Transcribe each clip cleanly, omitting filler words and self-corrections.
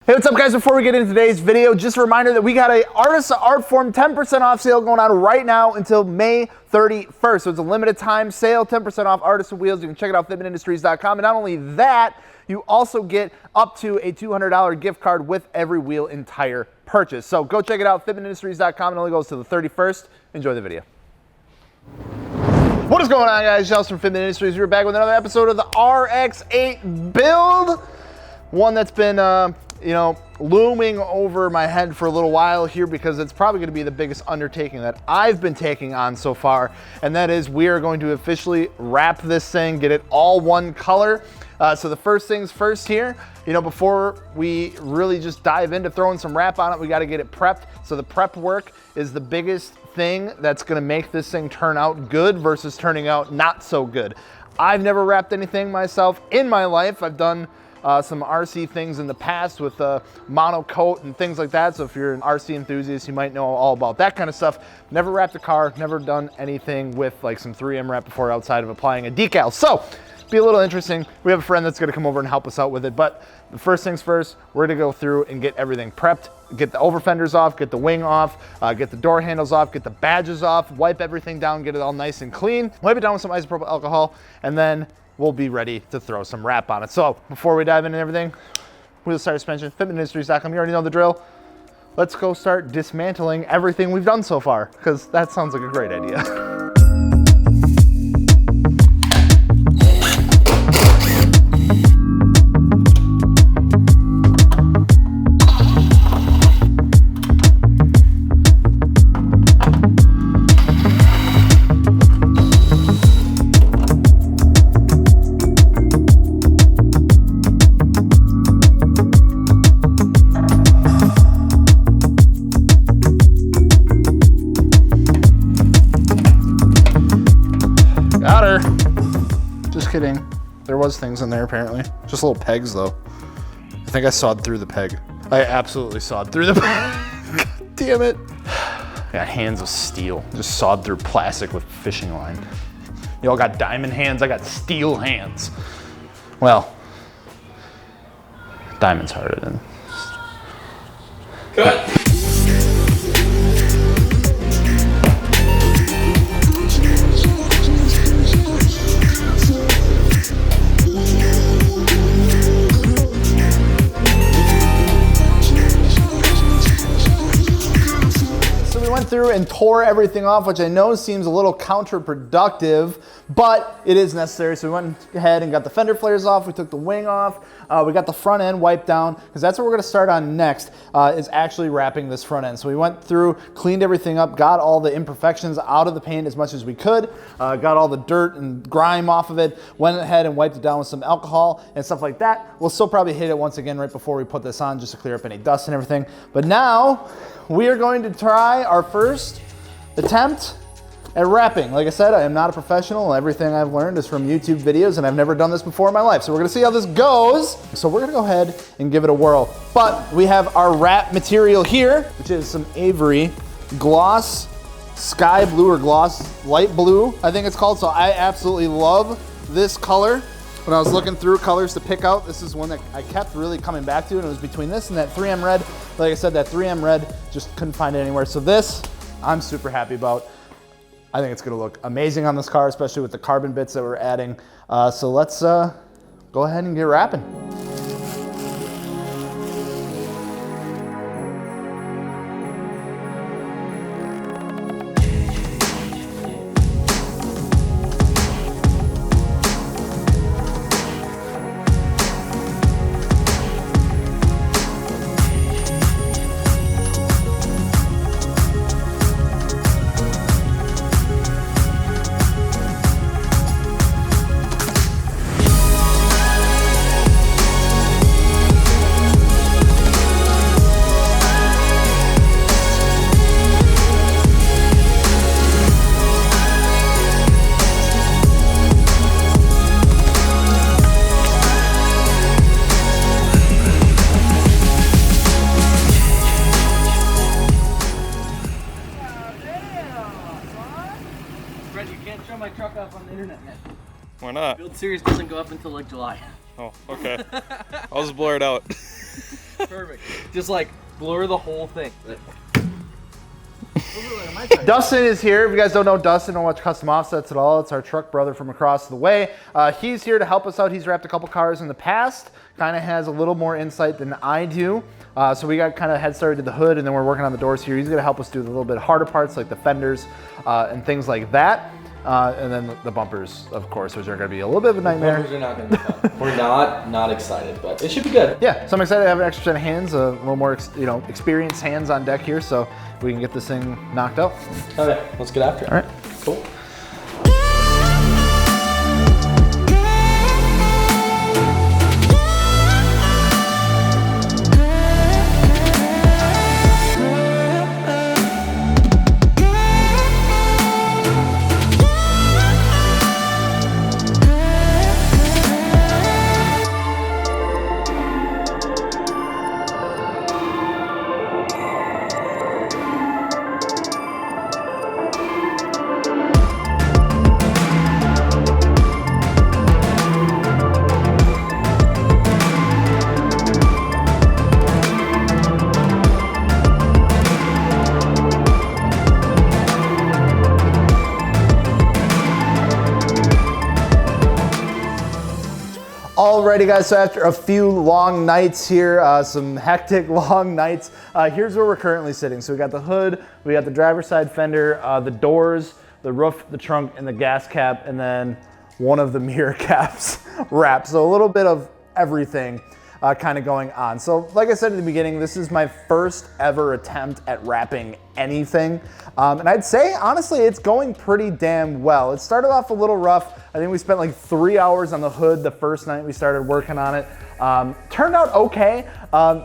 Hey, what's up guys? Before we get into today's video, just a reminder that we got a Artisa ArtFormed 10% off sale going on right now until May 31st. So it's a limited time sale, 10% off Artisa wheels. You can check it out fitmentindustries.com. And not only that, you also get up to a $200 gift card with every wheel entire purchase. So go check it out, fitmentindustries.com. It only goes to the 31st. Enjoy the video. What is going on, guys? Dustin from Fitment Industries. We're back with another episode of the RX-8 build. One that's been looming over my head for a little while here because it's probably going to be the biggest undertaking that I've been taking on so far, and that is we are going to officially wrap this thing, get it all one color. So the first things first here, before we really just dive into throwing some wrap on it, we got to get it prepped. So the prep work is the biggest thing that's going to make this thing turn out good versus turning out not so good. I've never wrapped anything myself in my life. I've done some RC things in the past with mono coat and things like that. So if you're an RC enthusiast, you might know all about that kind of stuff. Never wrapped a car, never done anything with like some 3M wrap before outside of applying a decal. So be a little interesting. We have a friend that's gonna come over and help us out with it. But the first things first, we're gonna go through and get everything prepped, get the over fenders off, get the wing off, get the door handles off, get the badges off, wipe everything down, get it all nice and clean, wipe it down with some isopropyl alcohol, and then we'll be ready to throw some wrap on it. So before we dive into everything, wheel start suspension, fitmentindustries.com, you already know the drill. Let's go start dismantling everything we've done so far, because that sounds like a great idea. Just kidding. There was things in there apparently. Just little pegs though. I think I sawed through the peg. I absolutely sawed through the peg. God damn it. I got hands of steel. Just sawed through plastic with fishing line. Y'all got diamond hands, I got steel hands. Well, diamond's harder than. Cut. Through and tore everything off, which I know seems a little counterproductive, but it is necessary. So we went ahead and got the fender flares off, we took the wing off, we got the front end wiped down, because that's what we're going to start on next, is actually wrapping this front end. So we went through, cleaned everything up, got all the imperfections out of the paint as much as we could, got all the dirt and grime off of it, went ahead and wiped it down with some alcohol and stuff like that. We'll still probably hit it once again right before we put this on just to clear up any dust and everything. But now we are going to try our first attempt at wrapping. Like I said, I am not a professional. Everything I've learned is from YouTube videos, and I've never done this before in my life. So we're gonna see how this goes. So we're gonna go ahead and give it a whirl. But we have our wrap material here, which is some Avery gloss, sky blue or gloss light blue, I think it's called. So I absolutely love this color. When I was looking through colors to pick out, this is one that I kept really coming back to, and it was between this and that 3M red. Like I said, that 3M red, just couldn't find it anywhere. So this, I'm super happy about. I think it's gonna look amazing on this car, especially with the carbon bits that we're adding. So let's go ahead and get wrapping. my truck off on the internet yet. Why not? Build series doesn't go up until like July. Oh, okay. I'll just blur it out. Perfect. Just like blur the whole thing. Dustin is here. If you guys don't know Dustin, don't watch Custom Offsets at all. It's our truck brother from across the way. He's here to help us out. He's wrapped a couple cars in the past. Kind of has a little more insight than I do. So we got kind of head started to the hood, and then we're working on the doors here. He's going to help us do the little bit harder parts like the fenders and things like that. And then the bumpers, of course, which are going to be a little bit of a nightmare. Bumpers are not going to be fun. We're not excited, but it should be good. Yeah, so I'm excited to have an extra set of hands, a little more experienced hands on deck here, so we can get this thing knocked out. Okay, let's get after it. All right. Cool. Alrighty guys, so after a few long nights here, some hectic long nights, here's where we're currently sitting. So we got the hood, we got the driver's side fender, the doors, the roof, the trunk, and the gas cap, and then one of the mirror caps wrapped. So a little bit of everything kind of going on. So like I said at the beginning, this is my first ever attempt at wrapping anything. And I'd say, honestly, it's going pretty damn well. It started off a little rough. I think we spent like 3 hours on the hood the first night we started working on it. Turned out okay.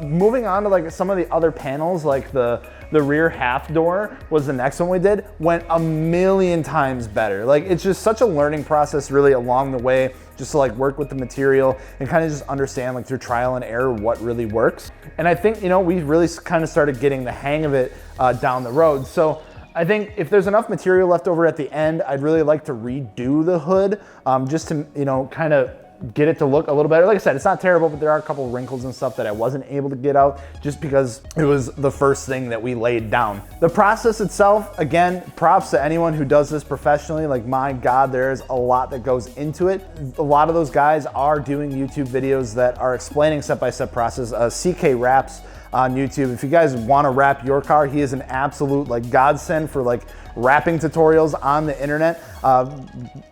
Moving on to like some of the other panels, like the rear half door was the next one we did, went a million times better. Like it's just such a learning process really along the way, just to like work with the material and kind of just understand like through trial and error what really works. And I think, we really kind of started getting the hang of it down the road. So I think if there's enough material left over at the end, I'd really like to redo the hood just to, kind of get it to look a little better. Like I said, it's not terrible, but there are a couple wrinkles and stuff that I wasn't able to get out just because it was the first thing that we laid down. The process itself, again, props to anyone who does this professionally. Like, my God, there's a lot that goes into it. A lot of those guys are doing YouTube videos that are explaining step-by-step process. CK Wraps on YouTube. If you guys want to wrap your car, he is an absolute like godsend for like wrapping tutorials on the internet.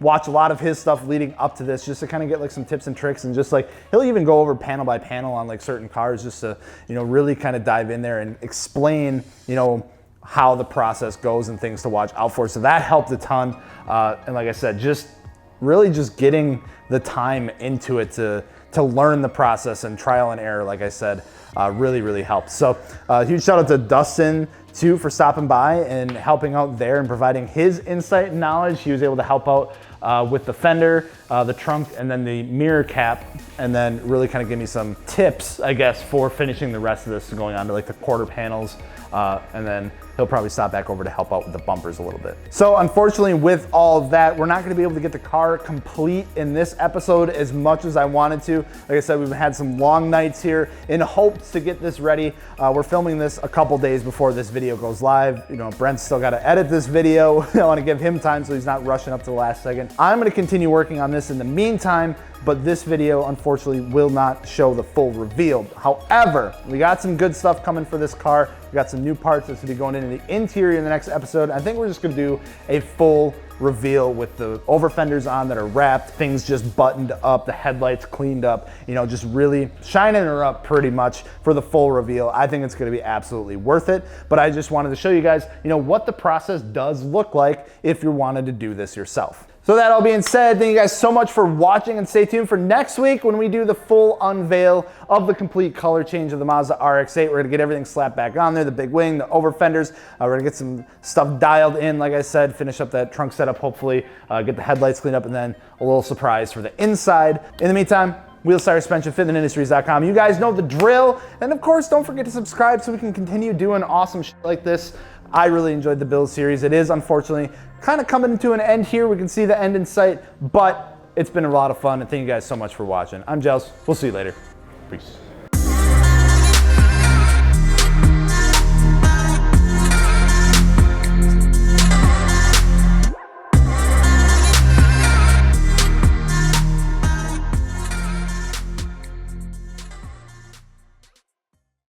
Watch a lot of his stuff leading up to this just to kind of get like some tips and tricks, and just like he'll even go over panel by panel on like certain cars just to really kind of dive in there and explain how the process goes and things to watch out for. So that helped a ton. And like I said, just really just getting the time into it to learn the process and trial and error, like I said, really helped. So huge shout out to Dustin too for stopping by and helping out there and providing his insight and knowledge. He was able to help out with the fender, the trunk, and then the mirror cap, and then really kind of give me some tips, I guess, for finishing the rest of this, going on to like the quarter panels, and then he'll probably stop back over to help out with the bumpers a little bit. So unfortunately, with all of that, we're not going to be able to get the car complete in this episode as much as I wanted to. Like I said, we've had some long nights here in hopes to get this ready. We're filming this a couple days before this video goes live. Brent's still got to edit this video. I want to give him time so he's not rushing up to the last second. I'm going to continue working on this in the meantime, but this video unfortunately will not show the full reveal. However, we got some good stuff coming for this car. We got some new parts that's gonna be going into the interior in the next episode. I think we're just gonna do a full reveal with the over fenders on that are wrapped, things just buttoned up, the headlights cleaned up, just really shining her up pretty much for the full reveal. I think it's gonna be absolutely worth it, but I just wanted to show you guys, what the process does look like if you wanted to do this yourself. So that all being said, thank you guys so much for watching, and stay tuned for next week when we do the full unveil of the complete color change of the Mazda RX-8. We're gonna get everything slapped back on there, the big wing, the over fenders. We're gonna get some stuff dialed in, like I said, finish up that trunk setup, hopefully, get the headlights cleaned up, and then a little surprise for the inside. In the meantime, Wheels, Tire, Suspension, FitmentIndustries.com. You guys know the drill. And of course, don't forget to subscribe so we can continue doing awesome shit like this. I really enjoyed the build series. It is unfortunately kind of coming to an end here. We can see the end in sight, but it's been a lot of fun, and thank you guys so much for watching. I'm Jels. We'll see you later. Peace.